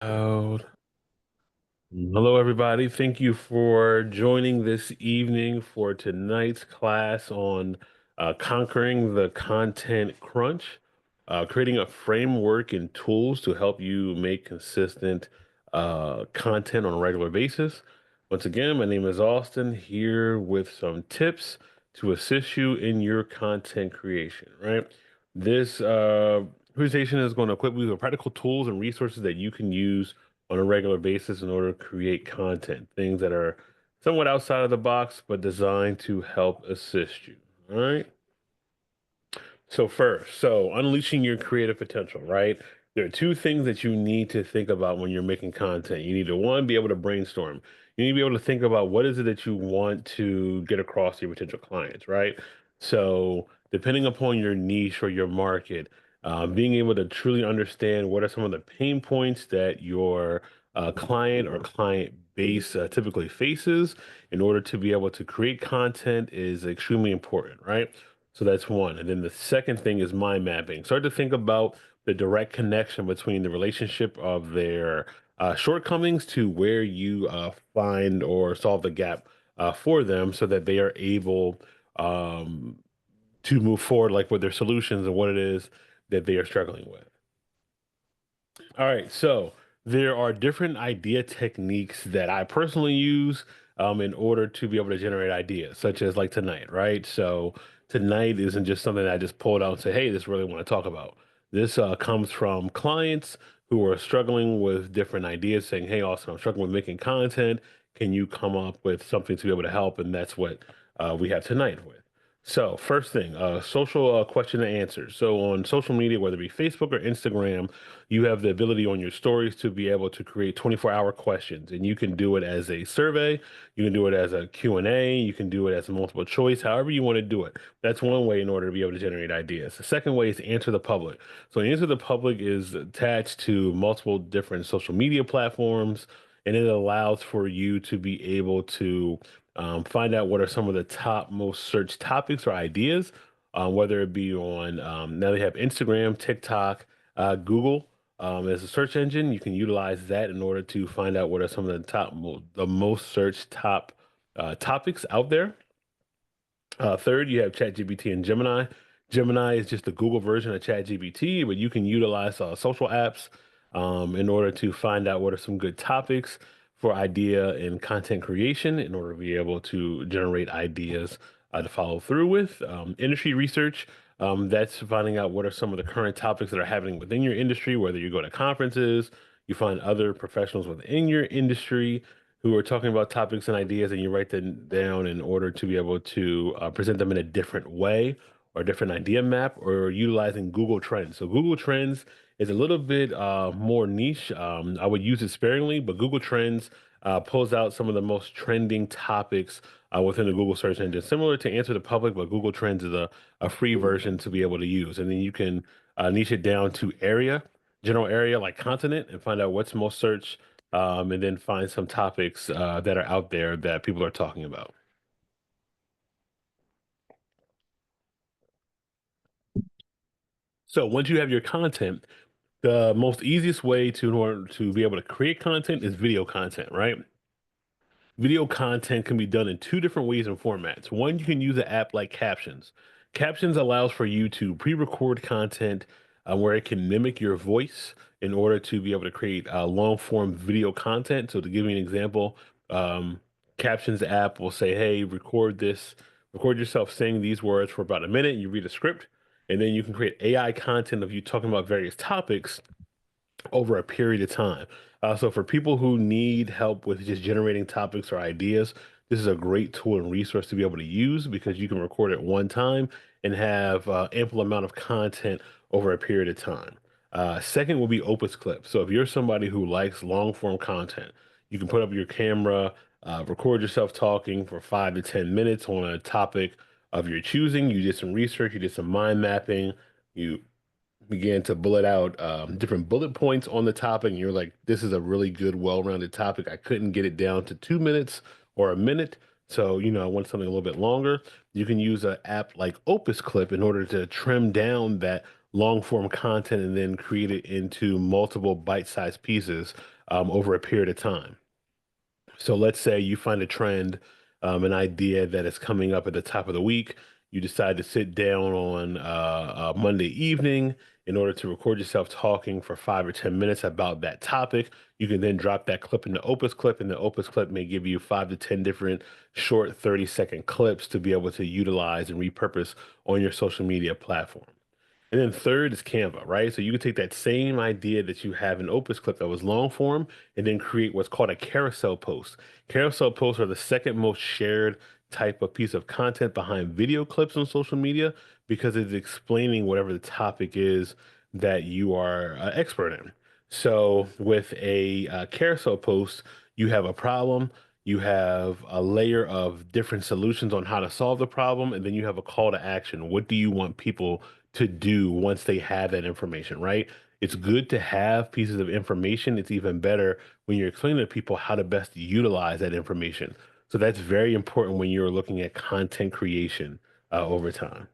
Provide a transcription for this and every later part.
Out. Hello, everybody. Thank you for joining this evening for tonight's class on conquering the content crunch, creating a framework and tools to help you make consistent content on a regular basis. Once again, my name is Austin, here with some tips to assist you in your content creation, right? This presentation is going to equip you with practical tools and resources that you can use on a regular basis in order to create content, things that are somewhat outside of the box, but designed to help assist you. All right. So unleashing your creative potential, right? There are two things that you need to think about when you're making content. You need to, one, be able to brainstorm. You need to be able to think about what is it that you want to get across to your potential clients, right? So, depending upon your niche or your market, being able to truly understand what are some of the pain points that your client or client base typically faces in order to be able to create content is extremely important, right? So that's one. And then the second thing is mind mapping. Start to think about the direct connection between the relationship of their shortcomings to where you find or solve the gap for them so that they are able um, to move forward like with their solutions and what it is that they are struggling with. All right, so there are different idea techniques that I personally use in order to be able to generate ideas, such as like tonight, right? So tonight isn't just something that I just pulled out and say, "Hey, this really want to talk about." This comes from clients who are struggling with different ideas, saying, "Hey, Austin, I'm struggling with making content. Can you come up with something to be able to help?" And that's what we have tonight with. So, first thing, social question and answers. So, on social media, whether it be Facebook or Instagram, you have the ability on your stories to be able to create 24-hour questions, and you can do it as a survey, you can do it as a Q&A, you can do it as a multiple choice, however you want to do it. That's one way in order to be able to generate ideas. The second way is to answer the public. So, answer the public is attached to multiple different social media platforms, and it allows for you to be able to find out what are some of the top most searched topics or ideas, whether it be on now they have Instagram, TikTok, Google as a search engine. You can utilize that in order to find out what are some of the the most searched top topics out there. Third, you have ChatGPT and Gemini. Gemini is just the Google version of ChatGPT, but you can utilize social apps in order to find out what are some good topics for idea and content creation in order to be able to generate ideas to follow through with. Industry research, that's finding out what are some of the current topics that are happening within your industry, whether you go to conferences, you find other professionals within your industry who are talking about topics and ideas, and you write them down in order to be able to present them in a different way or a different idea map or utilizing Google Trends. So Google Trends is a little bit more niche. I would use it sparingly, but Google Trends pulls out some of the most trending topics within the Google search engine, similar to Answer the Public, but Google Trends is a free version to be able to use. And then you can niche it down to area, general area like continent, and find out what's most searched and then find some topics that are out there that people are talking about. So once you have your content, the most easiest way to in order to be able to create content is video content, right? Video content can be done in two different ways and formats. One, you can use an app like Captions. Captions allows for you to pre-record content where it can mimic your voice in order to be able to create long-form video content. So to give you an example, Captions app will say, "Hey, record this, record yourself saying these words for about a minute." You read a script, and then you can create AI content of you talking about various topics over a period of time. So for people who need help with just generating topics or ideas, this is a great tool and resource to be able to use because you can record it one time and have ample amount of content over a period of time. Second will be Opus Clip. So if you're somebody who likes long form content, you can put up your camera, record yourself talking for 5 to 10 minutes on a topic of your choosing. You did some research, you did some mind mapping, you began to bullet out different bullet points on the topic, and you're like, this is a really good, well-rounded topic. I couldn't get it down to 2 minutes or a minute. So, I want something a little bit longer. You can use an app like Opus Clip in order to trim down that long form content and then create it into multiple bite-sized pieces over a period of time. So let's say you find a trend, an idea that is coming up at the top of the week. You decide to sit down on Monday evening in order to record yourself talking for 5 or 10 minutes about that topic. You can then drop that clip in the Opus clip, and the Opus clip may give you 5 to 10 different short 30-second clips to be able to utilize and repurpose on your social media platform. And then third is Canva, right? So you can take that same idea that you have in Opus Clip that was long form and then create what's called a carousel post. Carousel posts are the second most shared type of piece of content behind video clips on social media because it's explaining whatever the topic is that you are expert in. So with a carousel post, you have a problem, you have a layer of different solutions on how to solve the problem, and then you have a call to action. What do you want people to do once they have that information, right? It's good to have pieces of information. It's even better when you're explaining to people how to best utilize that information. So that's very important when you're looking at content creation over time.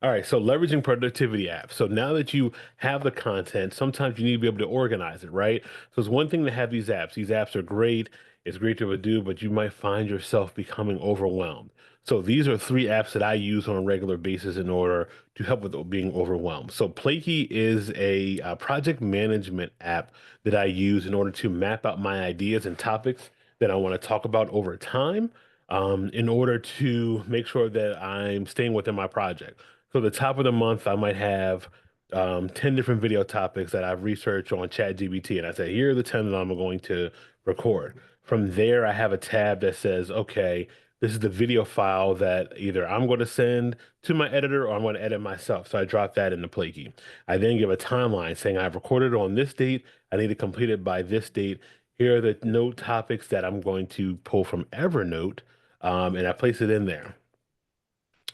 All right, so leveraging productivity apps. So now that you have the content, sometimes you need to be able to organize it, right? So it's one thing to have these apps. These apps are great. It's great to do, but you might find yourself becoming overwhelmed. So these are three apps that I use on a regular basis in order to help with being overwhelmed. So Playkey is a project management app that I use in order to map out my ideas and topics that I want to talk about over time, in order to make sure that I'm staying within my project. So the top of the month, I might have 10 different video topics that I've researched on ChatGPT. And I say, here are the 10 that I'm going to record. From there, I have a tab that says, okay, this is the video file that either I'm going to send to my editor or I'm going to edit myself. So I drop that in the Playkey. I then give a timeline saying I've recorded on this date. I need to complete it by this date. Here are the note topics that I'm going to pull from Evernote, and I place it in there.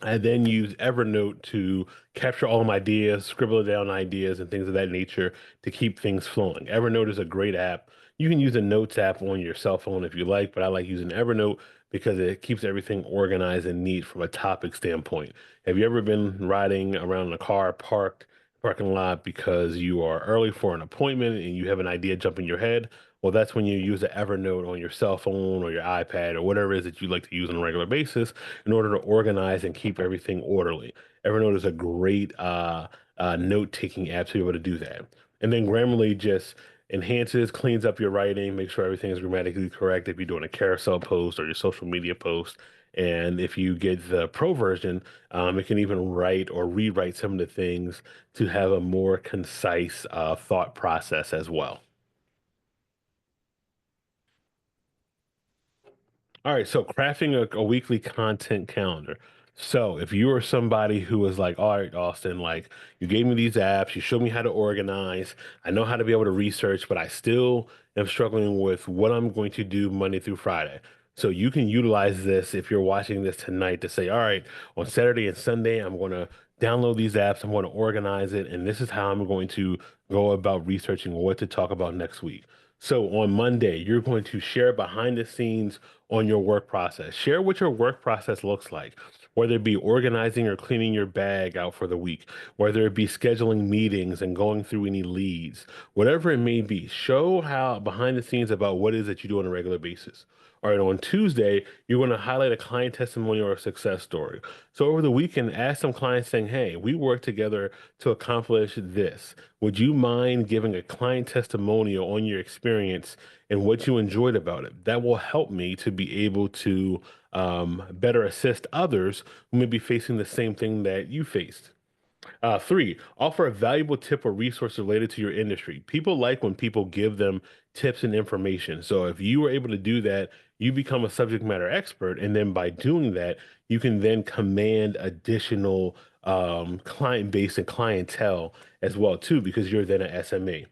I then use Evernote to capture all of my ideas, scribble down ideas and things of that nature to keep things flowing. Evernote is a great app. You can use a notes app on your cell phone if you like, but I like using Evernote because it keeps everything organized and neat from a topic standpoint. Have you ever been riding around in a car parked parking lot because you are early for an appointment and you have an idea jump in your head? Well, that's when you use the Evernote on your cell phone or your iPad or whatever it is that you like to use on a regular basis in order to organize and keep everything orderly. Evernote is a great note-taking app to be able to do that. And then Grammarly just enhances, cleans up your writing, makes sure everything is grammatically correct if you're doing a carousel post or your social media post. And if you get the pro version, it can even write or rewrite some of the things to have a more concise thought process as well. All right, so crafting a weekly content calendar. So if you are somebody who is like, all right, Austin, like you gave me these apps, you showed me how to organize, I know how to be able to research, but I still am struggling with what I'm going to do Monday through Friday. So you can utilize this if you're watching this tonight to say, all right, on Saturday and Sunday, I'm going to download these apps, I'm going to organize it, and this is how I'm going to go about researching what to talk about next week. So on Monday, you're going to share behind the scenes on your work process. Share what your work process looks like, whether it be organizing or cleaning your bag out for the week, whether it be scheduling meetings and going through any leads, whatever it may be. Show how behind the scenes about what it is that you do on a regular basis. All right, on Tuesday, you're going to highlight a client testimonial or a success story. So over the weekend, ask some clients saying, hey, we worked together to accomplish this. Would you mind giving a client testimonial on your experience and what you enjoyed about it? That will help me to be able to better assist others who may be facing the same thing that you faced. Three, offer a valuable tip or resource related to your industry. People like when people give them tips and information. So if you are able to do that, you become a subject matter expert. And then by doing that, you can then command additional client base and clientele as well too, because you're then an SME.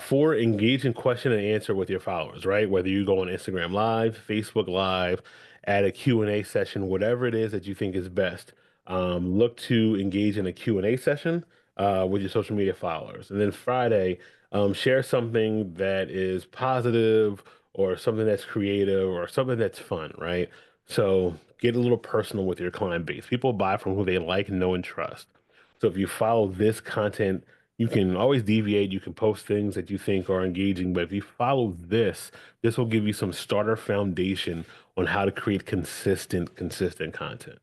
Four, engage in question and answer with your followers, right? Whether you go on Instagram Live, Facebook Live, add a Q&A session, whatever it is that you think is best. Look to engage in a Q&A session with your social media followers. And then Friday, share something that is positive or something that's creative or something that's fun, right? So get a little personal with your client base. People buy from who they like, know, and trust. So if you follow this content, you can always deviate. You can post things that you think are engaging, but if you follow this, this will give you some starter foundation on how to create consistent content.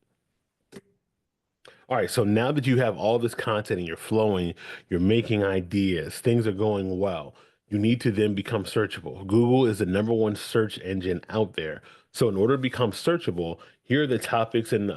All right, so now that you have all this content and you're flowing, you're making ideas, things are going well, you need to then become searchable. Google is the number one search engine out there. So in order to become searchable, here are the topics and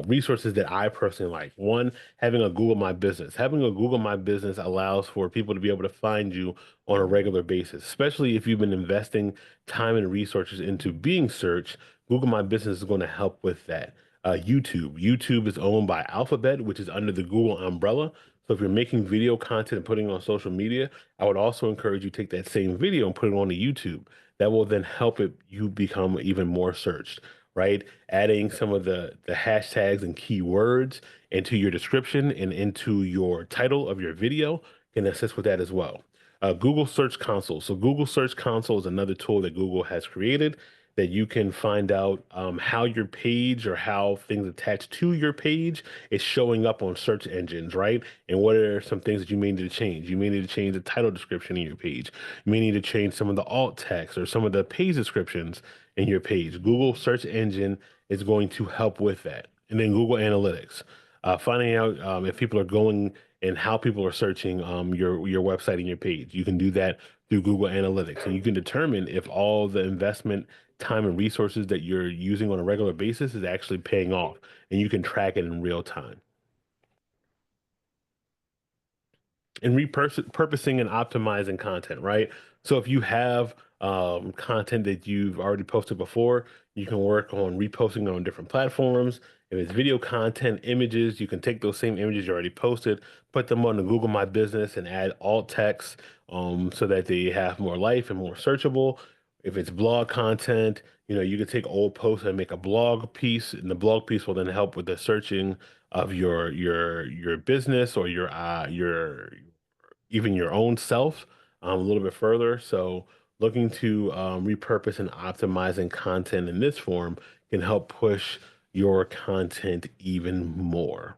resources that I personally like. One, having a Google My Business. Having a Google My Business allows for people to be able to find you on a regular basis, especially if you've been investing time and resources into being searched. Google My Business is going to help with that. YouTube. YouTube is owned by Alphabet, which is under the Google umbrella. So if you're making video content and putting it on social media, I would also encourage you to take that same video and put it on to YouTube. That will then help you become even more searched, right? Adding some of the hashtags and keywords into your description and into your title of your video can assist with that as well. Google Search Console. So Google Search Console is another tool that Google has created that you can find out how your page or how things attached to your page is showing up on search engines, right? And what are some things that you may need to change? You may need to change the title description in your page. You may need to change some of the alt text or some of the page descriptions in your page. Google search engine is going to help with that. And then Google Analytics, finding out if people are going and how people are searching your website and your page. You can do that through Google Analytics, and you can determine if all the investment, time, and resources that you're using on a regular basis is actually paying off, and you can track it in real time. And repurposing and optimizing content, right? So if you have content that you've already posted before, you can work on reposting on different platforms. If it's video content, images, you can take those same images you already posted, put them on the Google My Business and add alt text so that they have more life and more searchable. If it's blog content, you can take old posts and make a blog piece, and the blog piece will then help with the searching of your business or your even your own self a little bit further. So looking to repurpose and optimizing content in this form can help push your content even more.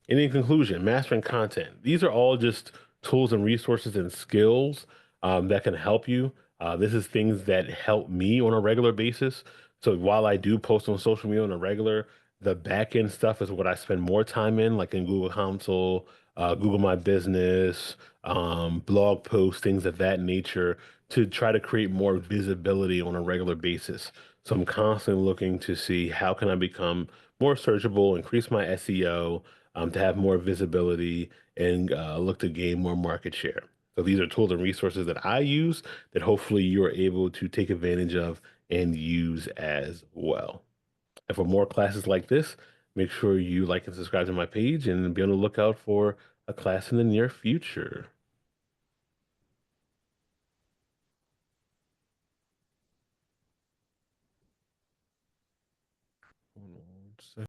And in conclusion, mastering content. These are all just tools and resources and skills that can help you. This is things that help me on a regular basis. So while I do post on social media on a regular, the back end stuff is what I spend more time in, like in Google Console, Google My Business, blog posts, things of that nature, to try to create more visibility on a regular basis. So I'm constantly looking to see how can I become more searchable, increase my SEO, to have more visibility and look to gain more market share. So these are tools and resources that I use that hopefully you're able to take advantage of and use as well. And for more classes like this, make sure you like and subscribe to my page and be on the lookout for a class in the near future. Hold on